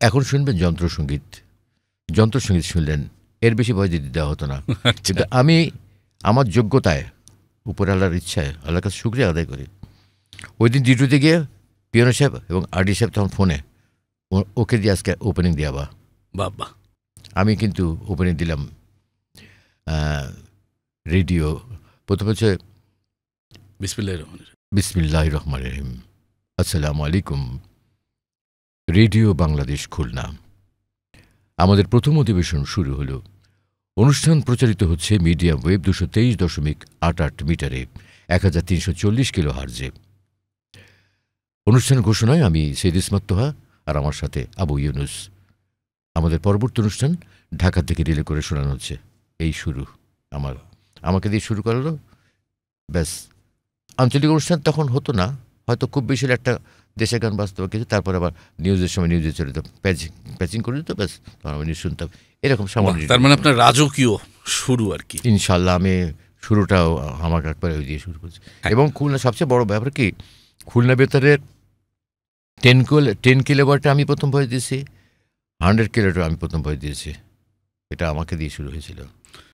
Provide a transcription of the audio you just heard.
এখন শুনবেন যন্ত্রসঙ্গীত। যন্ত্রসঙ্গীত শুনলেন, এর বেশি ভয় দিতে দেওয়া হতো না। কিন্তু আমি আমার যোগ্যতায়, উপরে আল্লাহর ইচ্ছায়, আল্লাহর কাছে শুকরিয়া আদায় করি, ওই দিন ডিউটিতে গিয়ে পিয়ানো সাহেব এবং আরডি সাহেব তখন ফোনে, ওকে দিয়ে আজকে ওপেনিং দেওয়া। বাবা, আমি কিন্তু ওপেনিং দিলাম রেডিও। প্রথমে হচ্ছে বিসমিল্লাহির রহমানির রহিম, আসসালামু আলাইকুম, রেডিও বাংলাদেশ খুলনা। আমাদের প্রথম অধিবেশন শুরু হলো। অনুষ্ঠান প্রচারিত হচ্ছে মিডিয়াম ওয়েভ 223.88 মিটারে, 1340 কিলো হার্জে। অনুষ্ঠান ঘোষণায় আমি সৈয়দ ইসমাত তোহা, আর আমার সাথে আবু ইউনুস। আমাদের পরবর্তী অনুষ্ঠান ঢাকা থেকে রিলে করে শোনানো হচ্ছে। এই শুরু আমাকে দিয়ে শুরু করলো। ব্যাস, আঞ্চলিক অনুষ্ঠান তখন হতো না, হয়তো খুব বেশি একটা দেশের গান বাজতো কিছু, তারপর আবার নিউজের সময় নিউজে চলে যেত, প্যাচিং করে দিত, ব্যাস তখন আমি নিউজ শুনতাম। এরকম সামান্য। তার মানে আপনার রাজকীয় শুরু আর কি। ইনশাল্লাহ আমি শুরুটাও আমাকে একবার ওই দিয়ে শুরু করেছি। এবং খুলনা সবচেয়ে বড় ব্যাপার কি, খুলনা বেতারের 10 কিলোওয়াটে আমি প্রথম ভয়েস দিয়েছি, 100 কিলোওয়াটে আমি প্রথম ভয়েস দিয়েছি। এটা আমাকে দিয়ে শুরু হয়েছিল।